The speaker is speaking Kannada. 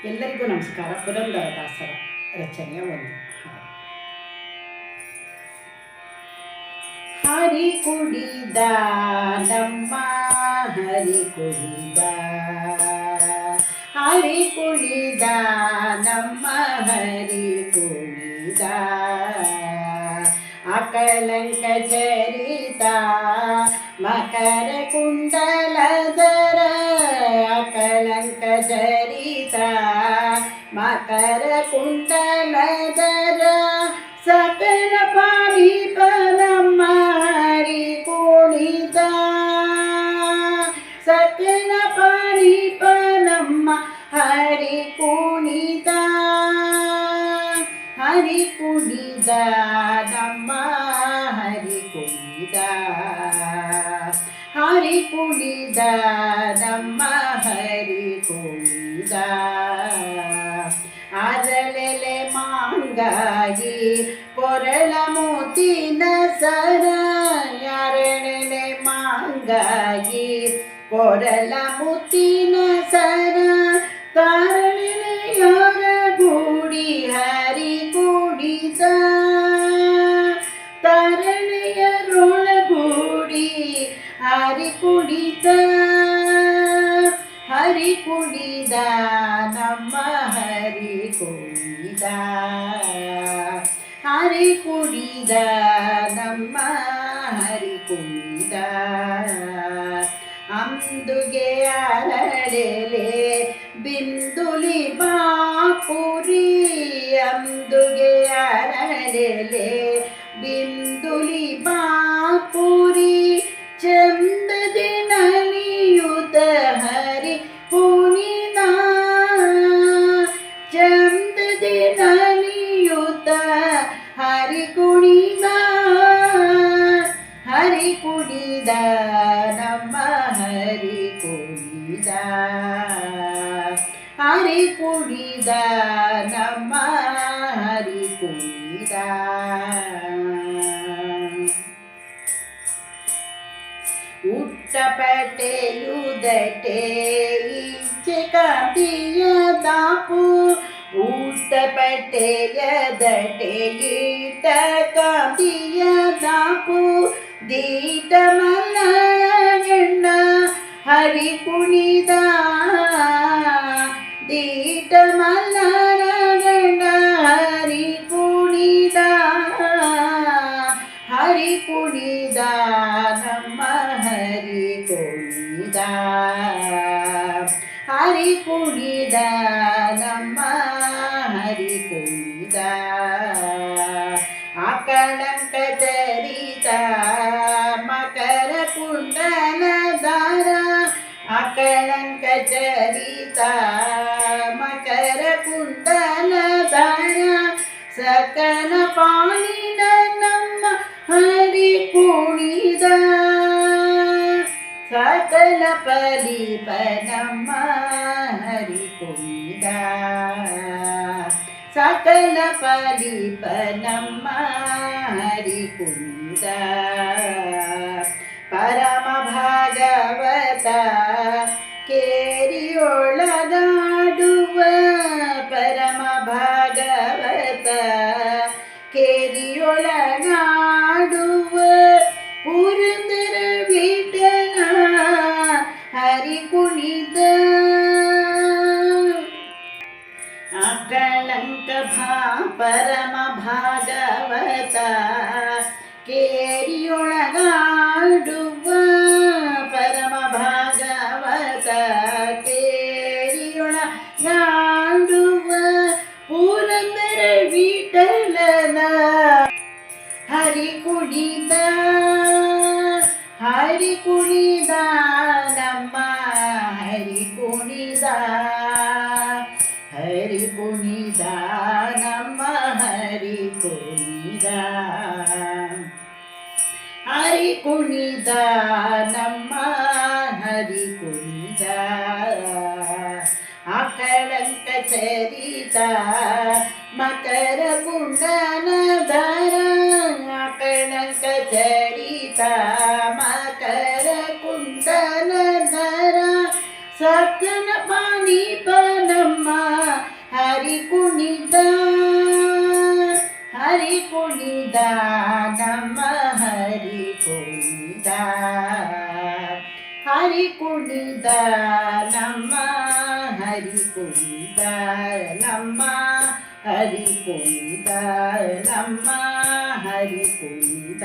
ಎಲ್ಲರಿಗೂ ನಮಸ್ಕಾರ. ಪುರಂದರದಾಸರ ರಚನೆಯ ಒಂದು ಹರಿ ಕುಡಿದ ನಮ್ಮ ಹರಿ ಕುಡಿದ, ಹರಿ ಕುಡಿದ ನಮ್ಮ ಹರಿ ಕುಡಿದ, ಅಕಳಂಕ ಚರಿತ ಮಕರ ಕುಂಡಲಧರ, ಅಕಳಂಕ ಚರಿತ ಮಕರ ಕುಂಡಲಧರ, ಸಕಲ ಪಾಲಿಪ ನಮ್ಮ ಹರಿ ಕುಣಿದ, ಸಕಲ ಪಾಲಿಪ ನಮ್ಮ ಹರಿ ಕುಣಿದ, ಹರಿ ಕುಣಿದ ನಮ್ಮ ಹರಿ ಕುಣಿದ, ಹರಿ ಕುಣಿದ ನಮ್ಮ ಹರಿ ಕುಣಿದ, ಅರಳೆಲೆ ಮಾಂಗಾಗಿ ಕೊರಳ ಮುತ್ತಿನ ಸರ, ಅರಳೆಲೆ ಮಾಂಗಾಗಿ ಕೊರಳ ಮುತ್ತಿನ ಸರ, ತಾರಳೆಲೆಯರ ಗೂಡಿ ಹರಿ ಕುಡಿದ, ತಾರಳೆಯರೊಳಗೂಡಿ ಹರಿ ಕುಡಿದ, ಹರಿ ಕುಡಿದ ನಮ್ಮ ಹರಿ ಕುಡಿದ, ಹರಿ ಕುಡಿದ ನಮ್ಮ ಹರಿ ಕುಡಿದ, ಅಂದುಗೆ ಅರಳೆಲೆ ಬಿಂದುಲಿ ಬಾಪುರಿ, ಅಂದುಗೆ ಅರಳೆಲೆ ಬಿಂದುಲಿ ಬಾಪುರಿ, ಚಂದದಿ ನಲಿಯುತ ಹರಿ ಕುಣಿದ, ಚಂದದಿ ನಲಿಯುತ ಹರಿ ಕುಣಿದ, ಹರಿ ಕುಡಿದ ನಮ್ಮ ಹರಿ ಕುಡಿದ, ಹರಿ ಕುಡಿದ ನಮ್ಮ ಹರಿ ಕುಡಿದ, ಉಟ್ಟಪಟೆಯುದಟೆ ಈಚೆ ಕಾಂತಿಯ ದಾಪು, ಉಟ್ಟಪಟೆಯದಟೆ ಈಟ ಕಾಂತಿಯ ದಾಪು, ದೀಟ ಮಲ್ಲಗಣ್ಣ ಹರಿ ಕುಣಿದ, ದೀಟ ಮಲ್ಲಗಣ್ಣ ಹರಿ ಕುಣಿದ, ಹರಿ ಕುಣಿದ ನಮ್ಮ ಹರಿ ಕುಣಿದ, ಹರಿ ಕುಣಿದ ನಮ್ಮ ಹರಿ ಕುಣಿದ, ಅಕಳಂಕ ಚರಿತ ಮಕರ ಕುಂಡಲಧರ, ಅಕಳಂಕ ಚರಿತ ಮಕರ ಕುಂಡಲಧರ, ಸಕಲ ಪಾಲಿನ ನಮ್ಮ ಹರಿ ಕುಣಿದ, ಸಕಲ ಪಲಿಪ ನಮ್ಮ ಹರಿ ಕುಣಿದ, ಸಕಲ ಪಲಿಪ ನಮ್ಮ ಹರಿ ಕುಣಿದ, ಪರಮ ಭಾಗವತ ಕೇರಿಯೊಳಗಾಡುವ, ಪರಮ ಭಾಗವತ ಕೇರಿಯೊಳಗಾಡುವ, ಪುರಂದರ ವಿಠಲ ಹರಿ ಕುಣಿದ, ಅಕಳಂಕ ಪರಮ ಭಾಗವತ ಕೇರಿಯೊಳಗಾಡುವ, ಪರಮ ಭಾಗವತ ಕೇರಿಯೊಳಗಾಡುವ, ಪುರಂದರ ವಿಠಲನ ಹರಿ ಕುಣಿದ, ಹರಿ ಕುಣಿದ ನಮ್ಮ ಹರಿ ಕುಣಿದ, ಹರಿ ಕುಣಿದ ನಮ್ಮ ಹರಿ ಕುಣಿದ, ಹರಿ ಕುಣಿದ ನಮ್ಮ ಹರಿ ಕುಣಿದ, ಅಕಳಂಕ ಚರಿತ ಮಕರ ಕುಂಡಲಧರ, ಅಕಳಂಕ ಚರಿತ ಮಕರ ಕುಂಡಲಧರ, ಸಕಲ ಪಾಲಿಪ ನಮ್ಮ ಹರಿ ಕುಣಿದ ನಮ್ಮ ಹರಿ ಕುಣಿದ ಹರಿ ಕುಣಿದ ನಮ್ಮ ಹರಿ ಕುಣಿದ ನಮ್ಮ ಹರಿ ಕುಣಿದ ನಮ್ಮ ಹರಿ ಕುಣಿದ